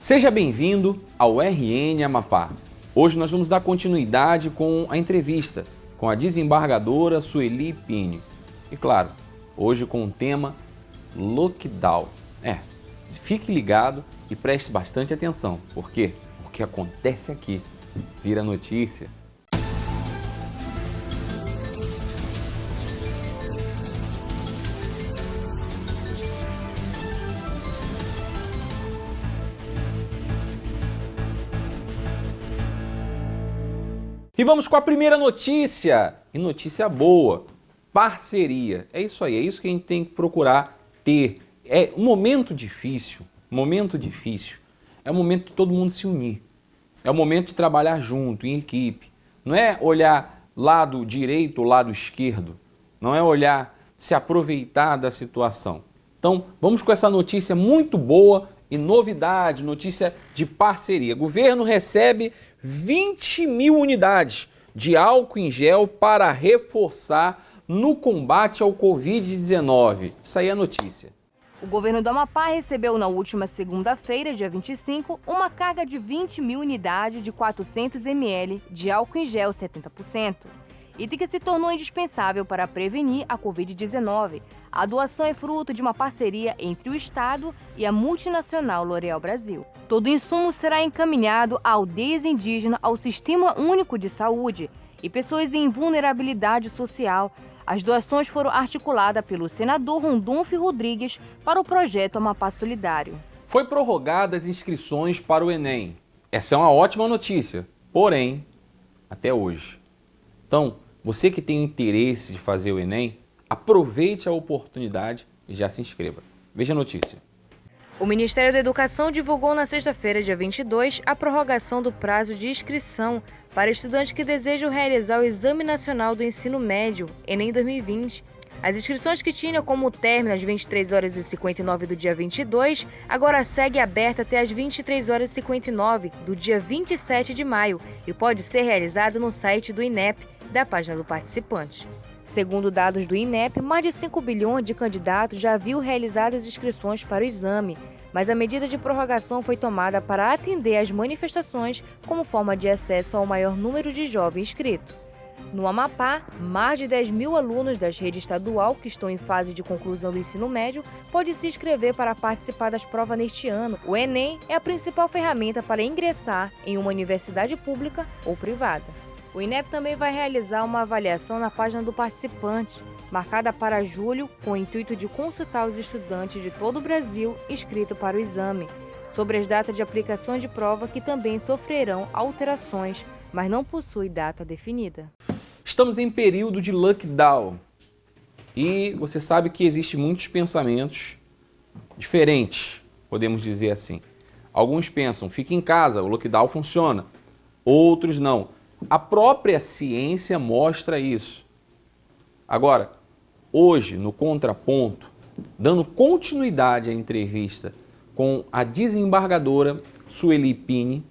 Seja bem-vindo ao RN Amapá. Hoje nós vamos dar continuidade com a entrevista com a desembargadora Sueli Pini. E claro, hoje com o tema lockdown. Fique ligado e preste bastante atenção. Por quê? O que acontece aqui vira notícia. E vamos com a primeira notícia, e notícia boa, parceria. É isso aí, é isso que a gente tem que procurar ter. É um momento difícil, é o momento de todo mundo se unir. É o momento de trabalhar junto, em equipe. Não é olhar lado direito ou lado esquerdo, não é olhar, se aproveitar da situação. Então, vamos com essa notícia muito boa e novidade, notícia de parceria. Governo recebe 20 mil unidades de álcool em gel para reforçar no combate ao Covid-19. Isso aí é notícia. O governo do Amapá recebeu na última segunda-feira, dia 25, uma carga de 20 mil unidades de 400 ml de álcool em gel 70%. Item que se tornou indispensável para prevenir a Covid-19. A doação é fruto de uma parceria entre o Estado e a multinacional L'Oréal Brasil. Todo o insumo será encaminhado à aldeia indígena, ao Sistema Único de Saúde e pessoas em vulnerabilidade social. As doações foram articuladas pelo senador Rondolfo Rodrigues para o projeto Amapá Solidário. Foi prorrogada as inscrições para o Enem. Essa é uma ótima notícia, porém, até hoje. Então, você que tem interesse de fazer o Enem, aproveite a oportunidade e já se inscreva. Veja a notícia. O Ministério da Educação divulgou na sexta-feira, dia 22, a prorrogação do prazo de inscrição para estudantes que desejam realizar o Exame Nacional do Ensino Médio, Enem 2020. As inscrições que tinham como término às 23h59 do dia 22, agora segue aberta até às 23h59 do dia 27 de maio e pode ser realizado no site do INEP, da página do participante. Segundo dados do INEP, mais de 5 bilhões de candidatos já haviam realizado as inscrições para o exame, mas a medida de prorrogação foi tomada para atender às manifestações como forma de acesso ao maior número de jovens inscritos. No Amapá, mais de 10 mil alunos da rede estadual que estão em fase de conclusão do ensino médio podem se inscrever para participar das provas neste ano. O Enem é a principal ferramenta para ingressar em uma universidade pública ou privada. O INEP também vai realizar uma avaliação na página do participante, marcada para julho, com o intuito de consultar os estudantes de todo o Brasil inscritos para o exame, sobre as datas de aplicação de prova que também sofrerão alterações, mas não possui data definida. Estamos em período de lockdown e você sabe que existem muitos pensamentos diferentes, podemos dizer assim. Alguns pensam, fique em casa, o lockdown funciona. Outros não. A própria ciência mostra isso. Agora, hoje, no Contraponto, dando continuidade à entrevista com a desembargadora Sueli Pini,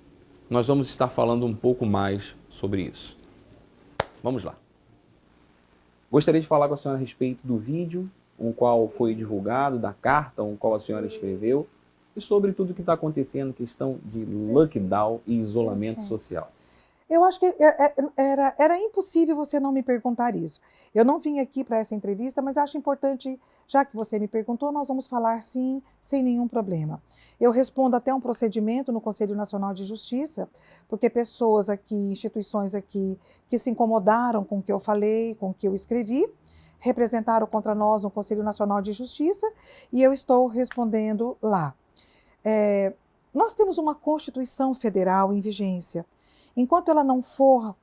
nós vamos estar falando um pouco mais sobre isso. Vamos lá. Gostaria de falar com a senhora a respeito do vídeo, o qual foi divulgado, da carta, o qual a senhora escreveu, e sobre tudo o que está acontecendo, questão de lockdown e isolamento social. Eu acho que era impossível você não me perguntar isso. Eu não vim aqui para essa entrevista, mas acho importante, já que você me perguntou, nós vamos falar sim, sem nenhum problema. Eu respondo até um procedimento no Conselho Nacional de Justiça, porque pessoas aqui, instituições aqui, que se incomodaram com o que eu falei, com o que eu escrevi, representaram contra nós no Conselho Nacional de Justiça, e eu estou respondendo lá. Nós temos uma Constituição Federal em vigência. Enquanto ela não for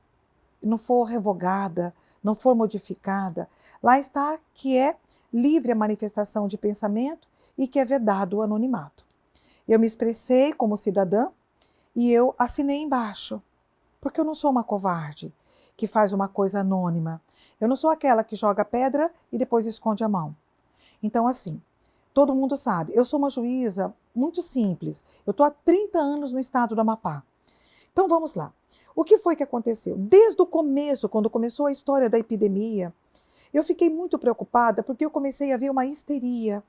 revogada, não for modificada, lá está que é livre a manifestação de pensamento e que é vedado o anonimato. Eu me expressei como cidadã e eu assinei embaixo, porque eu não sou uma covarde que faz uma coisa anônima. Eu não sou aquela que joga pedra e depois esconde a mão. Então, assim, todo mundo sabe, eu sou uma juíza muito simples. Eu estou há 30 anos no estado do Amapá. Então vamos lá. O que foi que aconteceu? Desde o começo, quando começou a história da epidemia, eu fiquei muito preocupada porque eu comecei a ver uma histeria.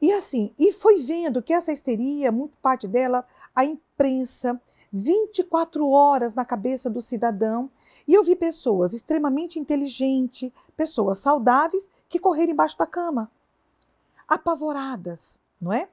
E assim, e foi vendo que essa histeria, muito parte dela, a imprensa, 24 horas na cabeça do cidadão. E eu vi pessoas extremamente inteligentes, pessoas saudáveis, que correram embaixo da cama, apavoradas, não é?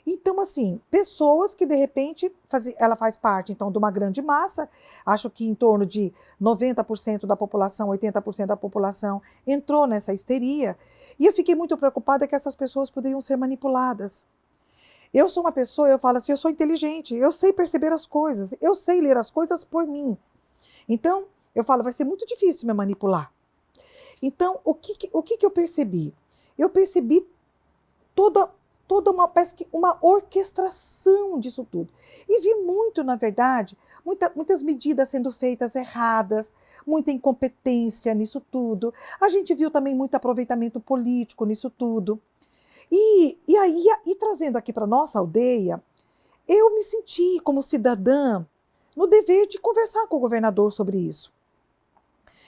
Então, assim, pessoas que de repente, ela faz parte então de uma grande massa, acho que em torno de 90% da população, 80% da população entrou nessa histeria, e eu fiquei muito preocupada que essas pessoas poderiam ser manipuladas. Eu sou uma pessoa, eu falo assim, eu sou inteligente, eu sei perceber as coisas, eu sei ler as coisas por mim. Então, eu falo, vai ser muito difícil me manipular. Então, o que eu percebi? Eu percebi toda parece que uma orquestração disso tudo. E vi muito, na verdade, muitas medidas sendo feitas erradas, muita incompetência nisso tudo. A gente viu também muito aproveitamento político nisso tudo. E trazendo aqui para nossa aldeia, eu me senti como cidadã no dever de conversar com o governador sobre isso.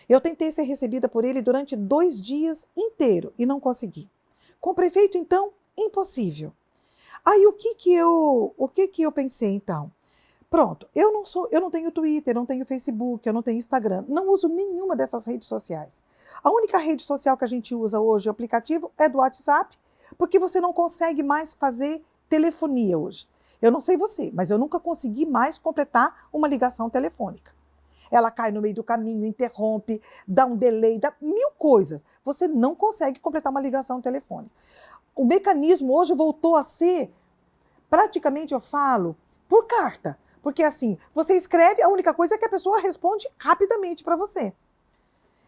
Eu tentei ser recebida por ele durante 2 dias inteiros e não consegui. Com o prefeito, então, impossível. Aí o que eu pensei então? Pronto, eu não tenho Twitter, não tenho Facebook, eu não tenho Instagram, não uso nenhuma dessas redes sociais. A única rede social que a gente usa hoje, o aplicativo, é do WhatsApp, porque você não consegue mais fazer telefonia hoje. Eu não sei você, mas eu nunca consegui mais completar uma ligação telefônica. Ela cai no meio do caminho, interrompe, dá um delay, dá 1000 coisas. Você não consegue completar uma ligação telefônica. O mecanismo hoje voltou a ser, praticamente eu falo, por carta. Porque assim, você escreve, a única coisa é que a pessoa responde rapidamente para você.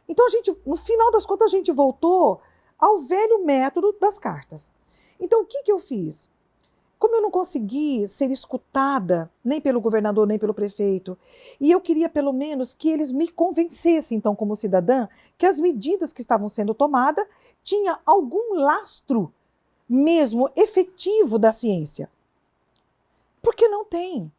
Então, no final das contas, a gente voltou ao velho método das cartas. Então, o que eu fiz? Como eu não consegui ser escutada, nem pelo governador, nem pelo prefeito, e eu queria pelo menos que eles me convencessem, então, como cidadã, que as medidas que estavam sendo tomadas tinham algum lastro mesmo efetivo da ciência. Porque não tem.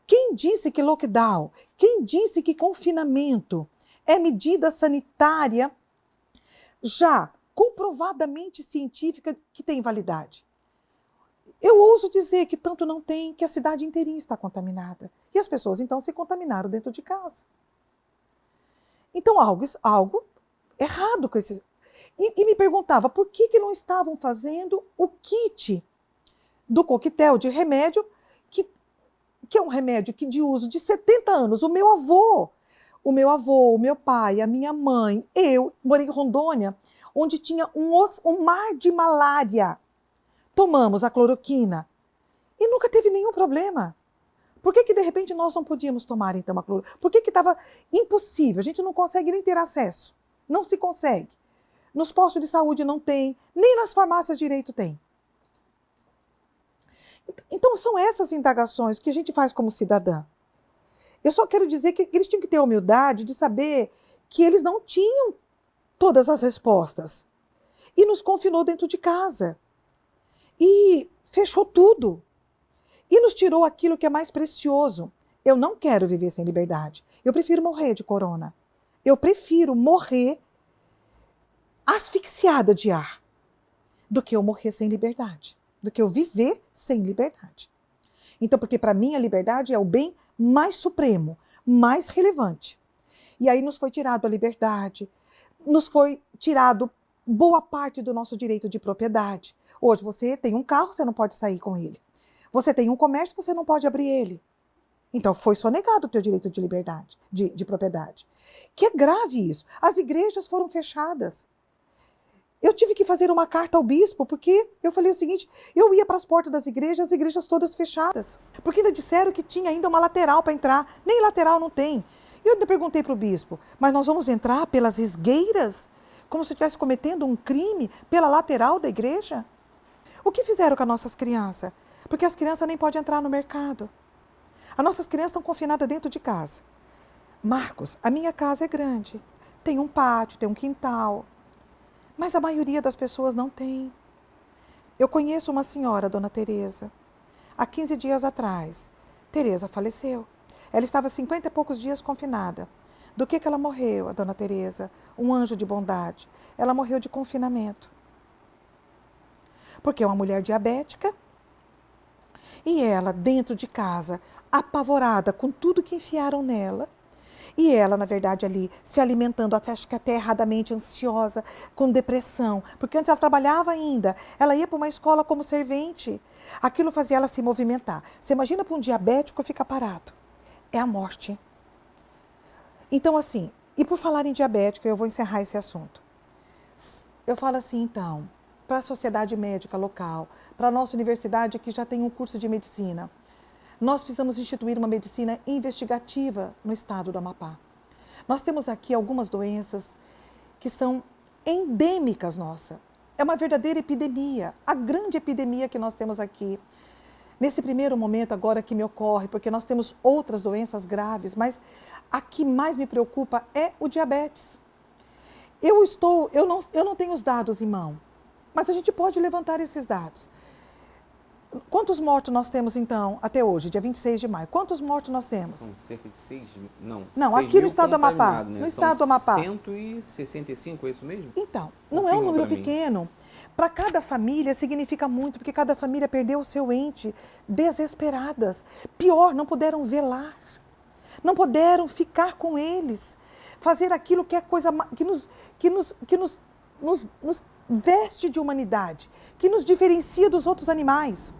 Quem disse que lockdown, quem disse que confinamento é medida sanitária já comprovadamente científica que tem validade? Eu ouso dizer que tanto não tem, que a cidade inteirinha está contaminada. E as pessoas, então, se contaminaram dentro de casa. Então, algo errado com esses... E me perguntava por que não estavam fazendo o kit do coquetel de remédio, que é um remédio que de uso de 70 anos. O meu avô, o meu pai, a minha mãe, eu morei em Rondônia, onde tinha um mar de malária. Tomamos a cloroquina e nunca teve nenhum problema. Por que de repente nós não podíamos tomar então a cloroquina? Por que estava impossível? A gente não consegue nem ter acesso. Não se consegue. Nos postos de saúde não tem, nem nas farmácias direito tem. Então são essas indagações que a gente faz como cidadã. Eu só quero dizer que eles tinham que ter a humildade de saber que eles não tinham todas as respostas. E nos confinou dentro de casa. E fechou tudo. E nos tirou aquilo que é mais precioso. Eu não quero viver sem liberdade. Eu prefiro morrer de corona. Eu prefiro morrer asfixiada de ar do que eu morrer sem liberdade. Do que eu viver sem liberdade. Então, porque para mim a liberdade é o bem mais supremo, mais relevante. E aí nos foi tirado a liberdade, nos foi tirado boa parte do nosso direito de propriedade. Hoje você tem um carro, você não pode sair com ele. Você tem um comércio, você não pode abrir ele. Então foi sonegado o teu direito de liberdade, de propriedade. Que é grave isso. As igrejas foram fechadas. Eu tive que fazer uma carta ao bispo, porque eu falei o seguinte, eu ia para as portas das igrejas, as igrejas todas fechadas. Porque ainda disseram que tinha ainda uma lateral para entrar. Nem lateral não tem. Eu ainda perguntei para o bispo, mas nós vamos entrar pelas esgueiras? Como se estivesse cometendo um crime pela lateral da igreja? O que fizeram com as nossas crianças? Porque as crianças nem podem entrar no mercado. As nossas crianças estão confinadas dentro de casa. Marcos, a minha casa é grande. Tem um pátio, tem um quintal. Mas a maioria das pessoas não tem. Eu conheço uma senhora, dona Tereza. Há 15 dias atrás, Tereza faleceu. Ela estava 50 e poucos dias confinada. Do que ela morreu, a dona Tereza? Um anjo de bondade. Ela morreu de confinamento. porque é uma mulher diabética, e ela dentro de casa, apavorada com tudo que enfiaram nela, e ela, na verdade, ali se alimentando, acho que até erradamente ansiosa, com depressão, porque antes ela trabalhava ainda, ela ia para uma escola como servente, aquilo fazia ela se movimentar. Você imagina para um diabético ficar parado? É a morte. Então, assim, e por falar em diabético, eu vou encerrar esse assunto. Eu falo assim, então, para a sociedade médica local, para a nossa universidade que já tem um curso de medicina, nós precisamos instituir uma medicina investigativa no estado do Amapá. Nós temos aqui algumas doenças que são endêmicas nossa. É uma verdadeira epidemia, a grande epidemia que nós temos aqui. Nesse primeiro momento agora que me ocorre, porque nós temos outras doenças graves, mas a que mais me preocupa é o diabetes. Eu não tenho os dados em mão, mas a gente pode levantar esses dados. Quantos mortos nós temos, então, até hoje, dia 26 de maio? Quantos mortos nós temos? São cerca de 6 mil. Não, aqui no estado do Amapá. Né? No estado do Amapá. 165, é isso mesmo? Então, não é um número pequeno. Para cada família significa muito, porque cada família perdeu o seu ente desesperadas. Pior, não puderam velar. Não puderam ficar com eles. Fazer aquilo que é coisa que nos veste de humanidade, que nos diferencia dos outros animais.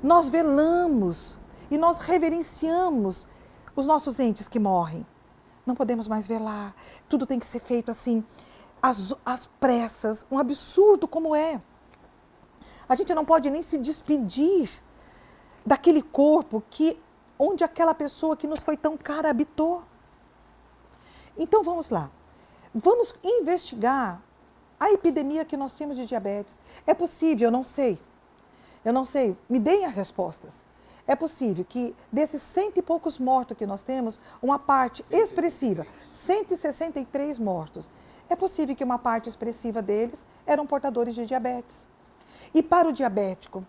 Nós velamos e nós reverenciamos os nossos entes que morrem. Não podemos mais velar. Tudo tem que ser feito assim, às pressas. Um absurdo como é. A gente não pode nem se despedir daquele corpo onde aquela pessoa que nos foi tão cara habitou. Então vamos lá. Vamos investigar a epidemia que nós temos de diabetes. É possível, eu não sei, me deem as respostas. É possível que desses 100 e poucos mortos que nós temos, uma parte expressiva, 163 mortos, é possível que uma parte expressiva deles eram portadores de diabetes. E para o diabético,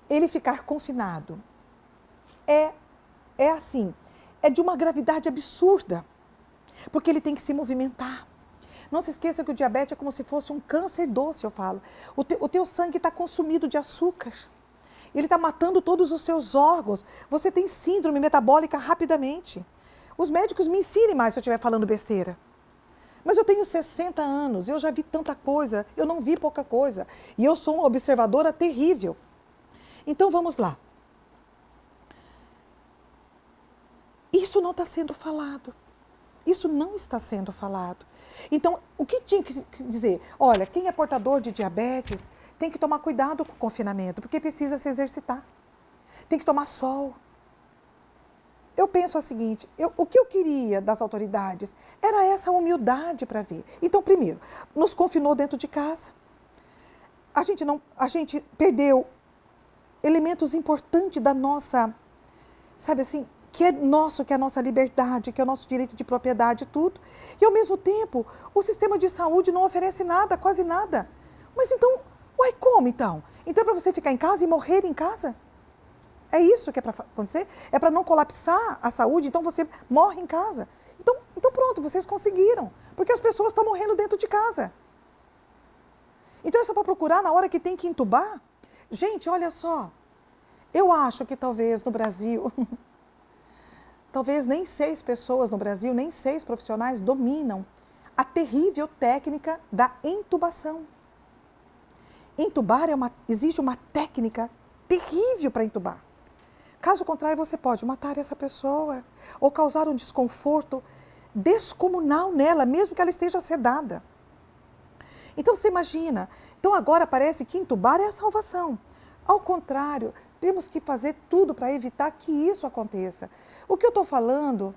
ele ficar confinado é de uma gravidade absurda, porque ele tem que se movimentar. Não se esqueça que o diabetes é como se fosse um câncer doce, eu falo. O teu sangue está consumido de açúcar. Ele está matando todos os seus órgãos. Você tem síndrome metabólica rapidamente. Os médicos me ensinem mais se eu estiver falando besteira. Mas eu tenho 60 anos, eu já vi tanta coisa, eu não vi pouca coisa. E eu sou uma observadora terrível. Então vamos lá. Isso não está sendo falado. Isso não está sendo falado. Então, o que tinha que dizer? Olha, quem é portador de diabetes tem que tomar cuidado com o confinamento, porque precisa se exercitar. Tem que tomar sol. Eu penso o seguinte, o que eu queria das autoridades era essa humildade para ver. Então, primeiro, nos confinou dentro de casa. A gente perdeu elementos importantes da nossa, sabe assim, que é nosso, que é a nossa liberdade, que é o nosso direito de propriedade, tudo. E, ao mesmo tempo, o sistema de saúde não oferece nada, quase nada. Mas então, como então? Então é para você ficar em casa e morrer em casa? É isso que é para acontecer? É para não colapsar a saúde, então você morre em casa? Então pronto, vocês conseguiram, porque as pessoas estão morrendo dentro de casa. Então é só para procurar na hora que tem que entubar? Gente, olha só, eu acho que talvez no Brasil... Talvez nem 6 pessoas no Brasil, nem 6 profissionais dominam a terrível técnica da intubação. Intubar exige uma técnica terrível para intubar. Caso contrário, você pode matar essa pessoa ou causar um desconforto descomunal nela, mesmo que ela esteja sedada. Então, você imagina. Então, agora parece que intubar é a salvação. Ao contrário, temos que fazer tudo para evitar que isso aconteça. O que eu estou falando,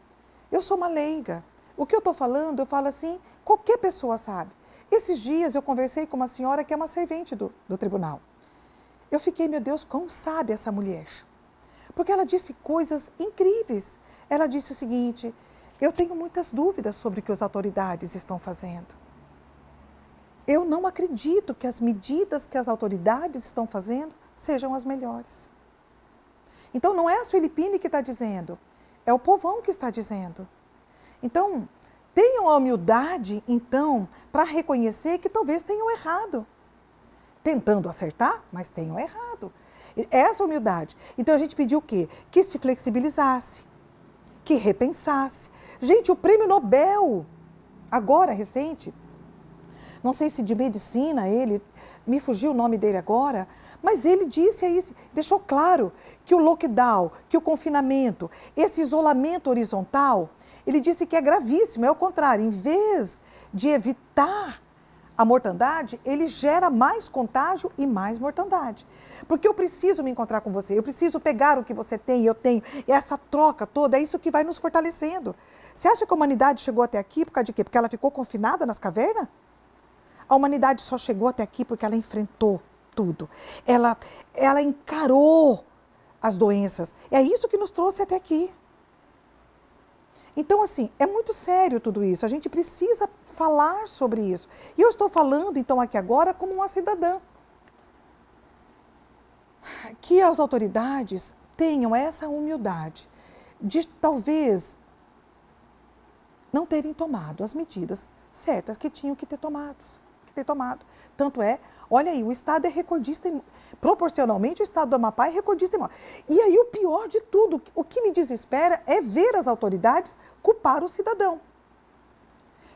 eu sou uma leiga. O que eu estou falando, eu falo assim, qualquer pessoa sabe. Esses dias eu conversei com uma senhora que é uma servente do tribunal. Eu fiquei, meu Deus, como sabe essa mulher? Porque ela disse coisas incríveis. Ela disse o seguinte, eu tenho muitas dúvidas sobre o que as autoridades estão fazendo. Eu não acredito que as medidas que as autoridades estão fazendo sejam as melhores. Então, não é a Sueli Pini que está dizendo, é o povão que está dizendo. Então, tenham a humildade, então, para reconhecer que talvez tenham errado. tentando acertar, mas tenham errado. Essa humildade. Então a gente pediu o quê? Que se flexibilizasse, que repensasse. Gente, o prêmio Nobel, agora, recente, não sei se de medicina ele, me fugiu o nome dele agora, mas ele disse aí, deixou claro que o lockdown, que o confinamento, esse isolamento horizontal, ele disse que é gravíssimo, é o contrário, em vez de evitar a mortandade, ele gera mais contágio e mais mortandade. Porque eu preciso me encontrar com você, eu preciso pegar o que você tem e eu tenho, e essa troca toda, é isso que vai nos fortalecendo. Você acha que a humanidade chegou até aqui por causa de quê? Porque ela ficou confinada nas cavernas? A humanidade só chegou até aqui porque ela enfrentou tudo. Ela encarou as doenças. É isso que nos trouxe até aqui. Então, assim, é muito sério tudo isso. A gente precisa falar sobre isso. E eu estou falando, então, aqui agora como uma cidadã. Que as autoridades tenham essa humildade de talvez não terem tomado as medidas certas que tinham que ter tomado. Tanto é, olha aí, o Estado é recordista, proporcionalmente o Estado do Amapá é recordista em morte. E aí o pior de tudo, o que me desespera é ver as autoridades culpar o cidadão.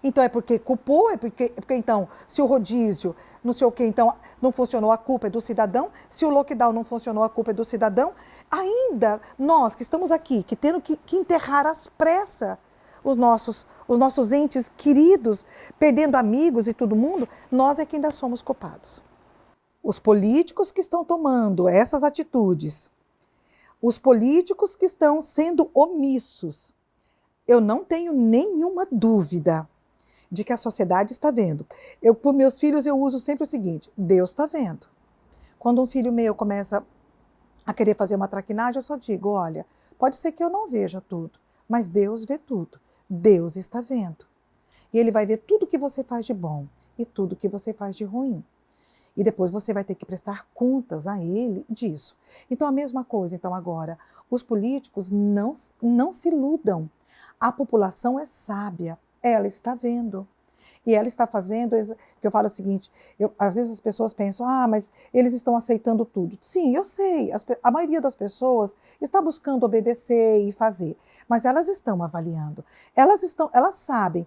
Então é porque culpou, é porque então, se o rodízio, não sei o que, então não funcionou, a culpa é do cidadão, se o lockdown não funcionou, a culpa é do cidadão, ainda nós que estamos aqui, que temos que enterrar às pressas os nossos entes queridos, perdendo amigos e todo mundo, nós é que ainda somos culpados. Os políticos que estão tomando essas atitudes, os políticos que estão sendo omissos, eu não tenho nenhuma dúvida de que a sociedade está vendo. Por meus filhos, eu uso sempre o seguinte, Deus está vendo. Quando um filho meu começa a querer fazer uma traquinagem, eu só digo, olha, pode ser que eu não veja tudo, mas Deus vê tudo. Deus está vendo. E Ele vai ver tudo que você faz de bom e tudo que você faz de ruim. E depois você vai ter que prestar contas a Ele disso. Então, a mesma coisa, então, agora, os políticos não se iludam. A população é sábia, ela está vendo. E ela está fazendo, que eu falo o seguinte, às vezes as pessoas pensam, mas eles estão aceitando tudo. Sim, eu sei, a maioria das pessoas está buscando obedecer e fazer, mas elas estão avaliando, elas sabem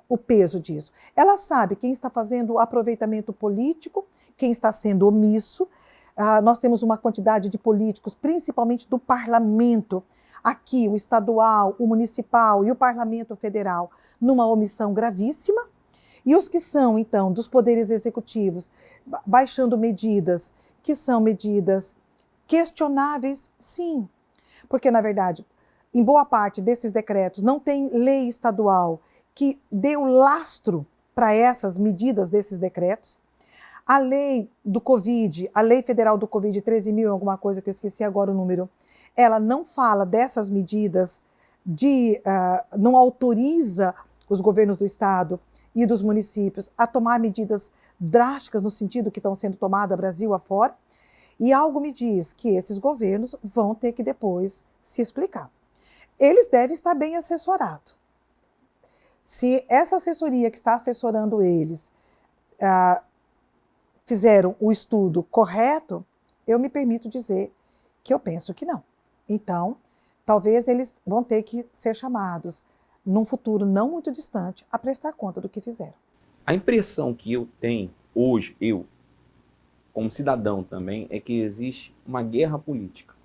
o peso disso, elas sabem quem está fazendo o aproveitamento político, quem está sendo omisso. Nós temos uma quantidade de políticos, principalmente do parlamento, aqui o estadual, o municipal e o parlamento federal, numa omissão gravíssima. E os que são, então, dos poderes executivos, baixando medidas, que são medidas questionáveis, sim. Porque, na verdade, em boa parte desses decretos não tem lei estadual que dê o lastro para essas medidas desses decretos. A lei do Covid, a lei federal do Covid, 13.000, alguma coisa que eu esqueci agora o número, ela não fala dessas medidas, não autoriza os governos do estado e dos municípios a tomar medidas drásticas no sentido que estão sendo tomadas Brasil afora, e algo me diz que esses governos vão ter que depois se explicar. Eles devem estar bem assessorados. Se essa assessoria que está assessorando eles fizeram o estudo correto, eu me permito dizer que eu penso que não. Então, talvez eles vão ter que ser chamados num futuro não muito distante, a prestar conta do que fizeram. A impressão que eu tenho hoje, eu, como cidadão também, é que existe uma guerra política.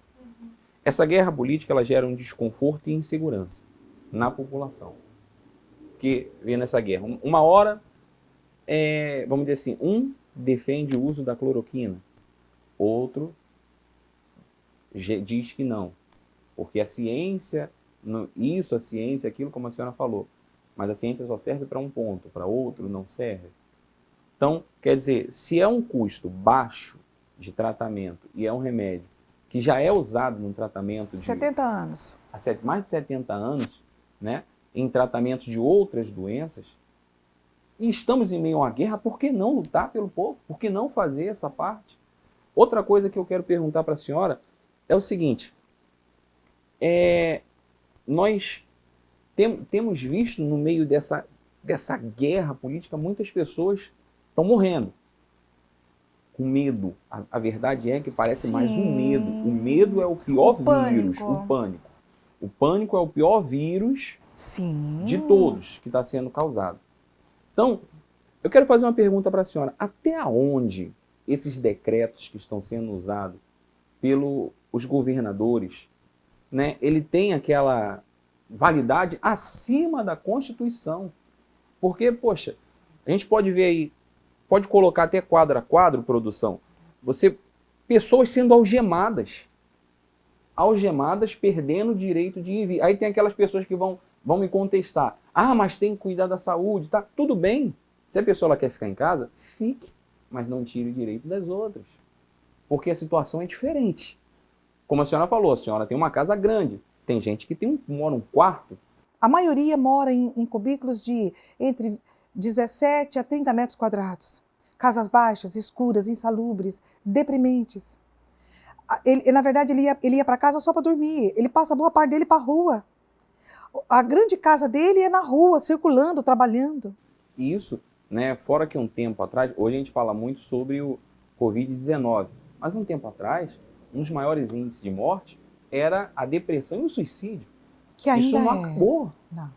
Essa guerra política, ela gera um desconforto e insegurança na população. Porque vem nessa guerra, uma hora, vamos dizer assim, um defende o uso da cloroquina, outro diz que não, porque a ciência, a ciência, aquilo como a senhora falou, mas a ciência só serve para um ponto, para outro não serve. Então, quer dizer, se é um custo baixo de tratamento e é um remédio que já é usado num tratamento de 70 anos. Há mais de 70 anos, né, em tratamentos de outras doenças, e estamos em meio a uma guerra, por que não lutar pelo povo? Por que não fazer essa parte? Outra coisa que eu quero perguntar para a senhora é o seguinte, nós temos visto no meio dessa guerra política, muitas pessoas estão morrendo. com medo. A verdade é que parece mais um Sim. medo. O medo é o pior O vírus, pânico. o pânico. O pânico é o pior vírus Sim. de todos que está sendo causado. Então, eu quero fazer uma pergunta para a senhora. Até onde esses decretos que estão sendo usados pelos governadores, né, ele tem aquela validade acima da Constituição? Porque, poxa, a gente pode ver aí, pode colocar até quadro a quadro, produção, pessoas sendo algemadas, perdendo o direito de ir e vir. Aí tem aquelas pessoas que vão me contestar. Ah, mas tem que cuidar da saúde, tá? Tudo bem. Se a pessoa ela quer ficar em casa, fique, mas não tire o direito das outras. Porque a situação é diferente. Como a senhora falou, a senhora tem uma casa grande. Tem gente que mora um quarto. A maioria mora em cubículos de entre 17 a 30 metros quadrados. Casas baixas, escuras, insalubres, deprimentes. Na verdade, ele ia para casa só para dormir. Ele passa boa parte dele para a rua. A grande casa dele é na rua, circulando, trabalhando. Isso, né? Fora que um tempo atrás, hoje a gente fala muito sobre o Covid-19, mas um tempo atrás, um dos maiores índices de morte era a depressão e o suicídio. Que ainda Isso não é. acabou. Não.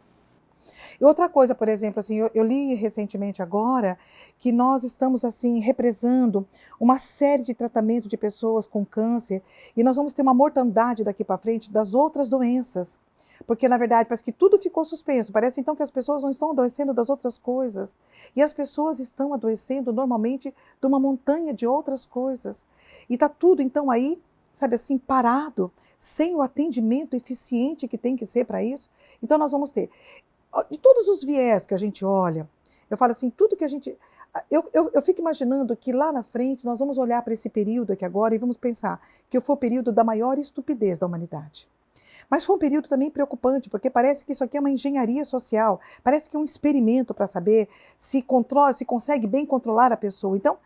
E outra coisa, por exemplo, assim, eu li recentemente agora que nós estamos assim represando uma série de tratamento de pessoas com câncer e nós vamos ter uma mortandade daqui para frente das outras doenças. Porque, na verdade, parece que tudo ficou suspenso. Parece, então, que as pessoas não estão adoecendo das outras coisas. E as pessoas estão adoecendo, normalmente, de uma montanha de outras coisas. E está tudo, então, aí, sabe assim, parado, sem o atendimento eficiente que tem que ser para isso. Então, nós vamos ter, de todos os viés que a gente olha, eu falo assim, tudo que a gente... Eu fico imaginando que lá na frente nós vamos olhar para esse período aqui agora e vamos pensar que foi o período da maior estupidez da humanidade. Mas foi um período também preocupante, porque parece que isso aqui é uma engenharia social, parece que é um experimento para saber se consegue bem controlar a pessoa. Então,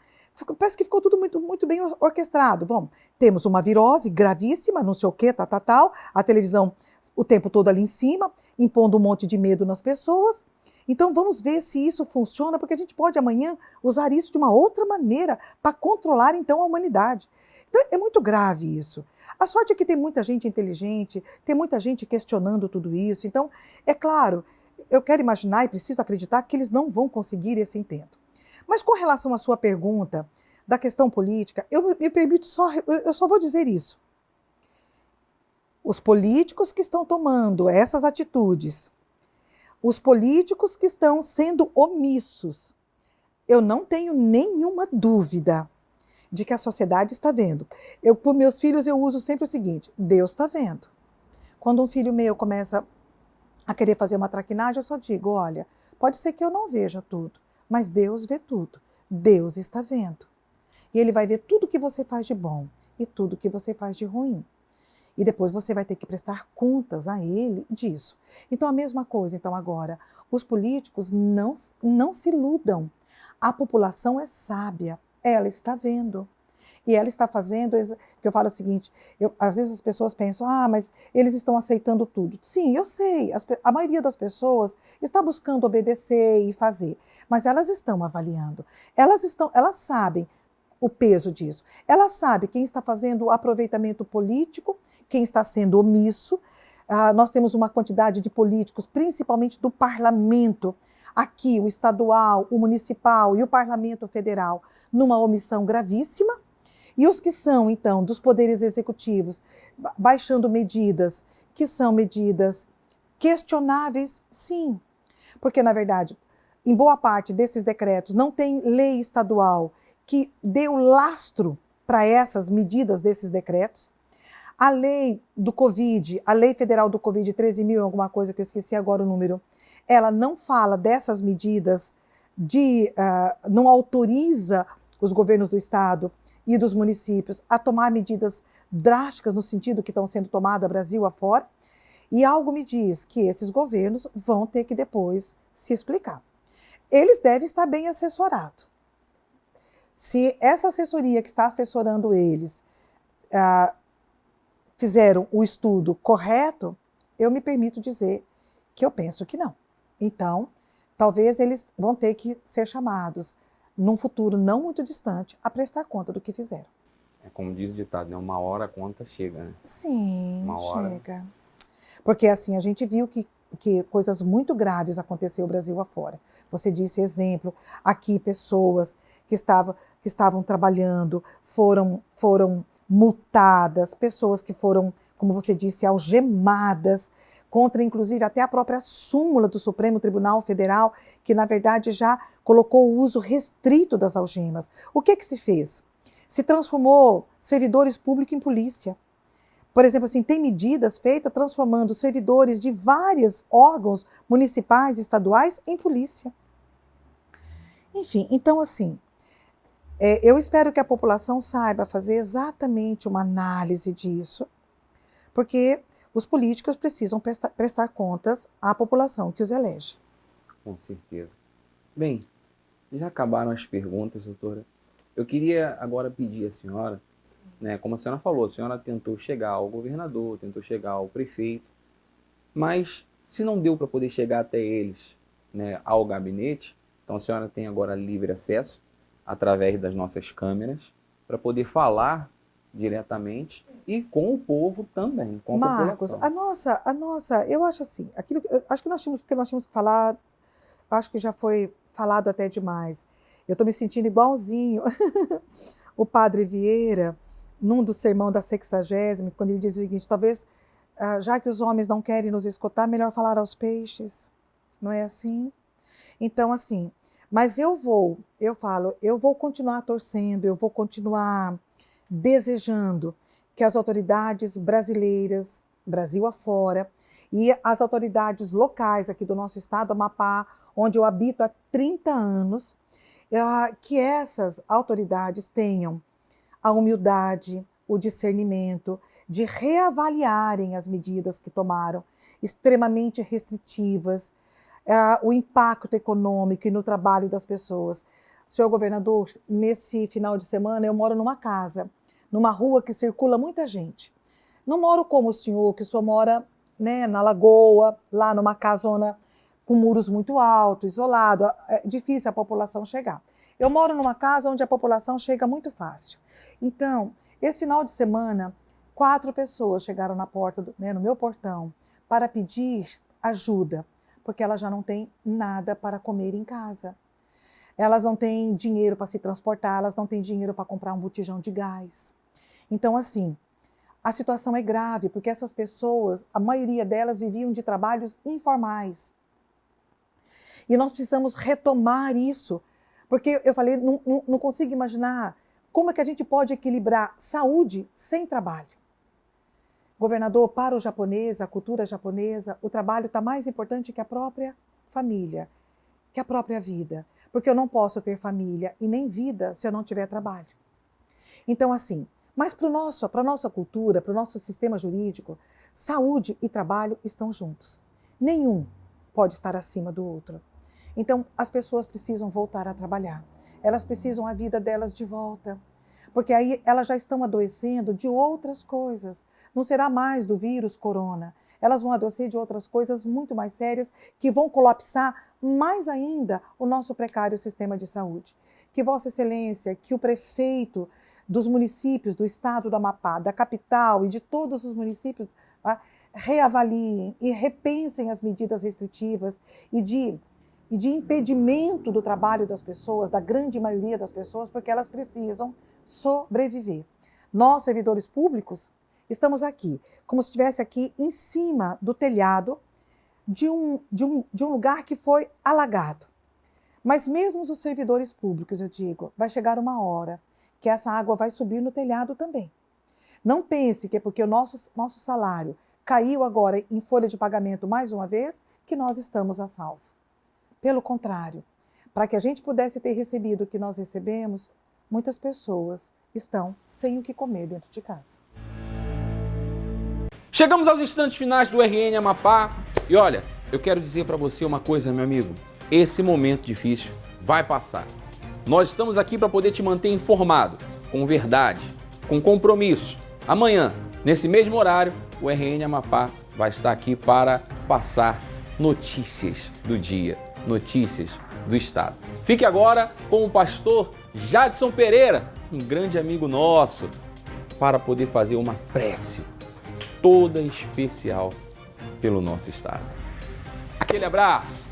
parece que ficou tudo muito bem orquestrado. Bom, temos uma virose gravíssima, não sei o quê, tal, a televisão o tempo todo ali em cima, impondo um monte de medo nas pessoas. Então vamos ver se isso funciona, porque a gente pode amanhã usar isso de uma outra maneira para controlar então a humanidade. Então é muito grave isso. A sorte é que tem muita gente inteligente, tem muita gente questionando tudo isso. Então, é claro, eu quero imaginar e preciso acreditar que eles não vão conseguir esse intento. Mas com relação à sua pergunta da questão política, eu me permito eu só vou dizer isso. Os políticos que estão tomando essas atitudes, os políticos que estão sendo omissos, eu não tenho nenhuma dúvida de que a sociedade está vendo. Por meus filhos, eu uso sempre o seguinte, Deus está vendo. Quando um filho meu começa a querer fazer uma traquinagem, eu só digo, olha, pode ser que eu não veja tudo, mas Deus vê tudo. Deus está vendo. E Ele vai ver tudo que você faz de bom e tudo que você faz de ruim. E depois você vai ter que prestar contas a Ele disso. Então, a mesma coisa, então, agora, os políticos não se iludam. A população é sábia, ela está vendo. E ela está fazendo, que eu falo o seguinte, às vezes as pessoas pensam, mas eles estão aceitando tudo. Sim, eu sei, a maioria das pessoas está buscando obedecer e fazer, mas elas estão avaliando, elas sabem o peso disso, elas sabem quem está fazendo o aproveitamento político, quem está sendo omisso. Nós temos uma quantidade de políticos, principalmente do parlamento, aqui o estadual, o municipal e o parlamento federal, numa omissão gravíssima. E os que são, então, dos poderes executivos, baixando medidas que são medidas questionáveis, sim. Porque, na verdade, em boa parte desses decretos não tem lei estadual que dê o lastro para essas medidas desses decretos. A lei do Covid, a lei federal do Covid, 13.000, alguma coisa que eu esqueci agora o número, ela não fala dessas medidas, não autoriza os governos do estado e dos municípios a tomar medidas drásticas no sentido que estão sendo tomadas Brasil afora, e algo me diz que esses governos vão ter que depois se explicar. Eles devem estar bem assessorados. Se essa assessoria que está assessorando eles fizeram o estudo correto, eu me permito dizer que eu penso que não. Então, talvez eles vão ter que ser chamados num futuro não muito distante, a prestar conta do que fizeram. É como diz o ditado, né? Uma hora a conta chega, né? Sim, Uma hora. chega. Porque assim, a gente viu que coisas muito graves aconteceram Brasil afora. Você disse exemplo, aqui pessoas que estavam trabalhando foram multadas, pessoas que foram, como você disse, algemadas, contra inclusive até a própria súmula do Supremo Tribunal Federal, que na verdade já colocou o uso restrito das algemas. O que se fez? Se transformou servidores públicos em polícia. Por exemplo, assim, tem medidas feitas transformando servidores de vários órgãos municipais e estaduais em polícia. Enfim, então assim, eu espero que a população saiba fazer exatamente uma análise disso, porque os políticos precisam prestar contas à população que os elege. Com certeza. Bem, já acabaram as perguntas, doutora. Eu queria agora pedir à senhora, né, como a senhora falou, a senhora tentou chegar ao governador, tentou chegar ao prefeito, mas se não deu para poder chegar até eles, né, ao gabinete, então a senhora tem agora livre acesso, através das nossas câmeras, para poder falar diretamente e com o povo também, com a Marcos, população. a nossa, eu acho assim, acho que nós tínhamos que falar, acho que já foi falado até demais. Eu estou me sentindo igualzinho o padre Vieira, num dos sermão da 60ª, quando ele diz o seguinte, talvez, já que os homens não querem nos escutar, melhor falar aos peixes, não é assim? Então, assim, mas eu vou continuar torcendo, eu vou continuar desejando que as autoridades brasileiras, Brasil afora, e as autoridades locais aqui do nosso estado, Amapá, onde eu habito há 30 anos, que essas autoridades tenham a humildade, o discernimento de reavaliarem as medidas que tomaram, extremamente restritivas, o impacto econômico e no trabalho das pessoas. Senhor governador, nesse final de semana eu moro numa casa, numa rua que circula muita gente. Não moro como o senhor, que o senhor mora, né, na Lagoa, lá numa casona com muros muito altos, isolado, é difícil a população chegar. Eu moro numa casa onde a população chega muito fácil. Então, esse final de semana, 4 pessoas chegaram na porta, no meu portão, para pedir ajuda, porque elas já não têm nada para comer em casa. Elas não têm dinheiro para se transportar, elas não têm dinheiro para comprar um botijão de gás. Então, assim, a situação é grave, porque essas pessoas, a maioria delas viviam de trabalhos informais. E nós precisamos retomar isso, porque eu falei, não consigo imaginar como é que a gente pode equilibrar saúde sem trabalho. Governador, para o japonês, a cultura japonesa, o trabalho está mais importante que a própria família, que a própria vida. Porque eu não posso ter família e nem vida se eu não tiver trabalho. Então, assim, mas para a nossa cultura, para o nosso sistema jurídico, saúde e trabalho estão juntos. Nenhum pode estar acima do outro. Então, as pessoas precisam voltar a trabalhar. Elas precisam a vida delas de volta. Porque aí elas já estão adoecendo de outras coisas. Não será mais do vírus corona. Elas vão adoecer de outras coisas muito mais sérias que vão colapsar mais ainda o nosso precário sistema de saúde. Que Vossa Excelência, que o prefeito dos municípios do estado do Amapá, da capital e de todos os municípios, reavaliem e repensem as medidas restritivas e de impedimento do trabalho das pessoas, da grande maioria das pessoas, porque elas precisam sobreviver. Nós, servidores públicos, estamos aqui, como se estivesse aqui em cima do telhado de um lugar que foi alagado. Mas mesmo os servidores públicos, eu digo, vai chegar uma hora que essa água vai subir no telhado também. Não pense que é porque o nosso salário caiu agora em folha de pagamento mais uma vez, que nós estamos a salvo. Pelo contrário, para que a gente pudesse ter recebido o que nós recebemos, muitas pessoas estão sem o que comer dentro de casa. Chegamos aos instantes finais do RN Amapá e olha, eu quero dizer para você uma coisa, meu amigo, esse momento difícil vai passar. Nós estamos aqui para poder te manter informado, com verdade, com compromisso. Amanhã, nesse mesmo horário, o RN Amapá vai estar aqui para passar notícias do dia, notícias do estado. Fique agora com o pastor Jadson Pereira, um grande amigo nosso, para poder fazer uma prece toda especial pelo nosso estado. Aquele abraço!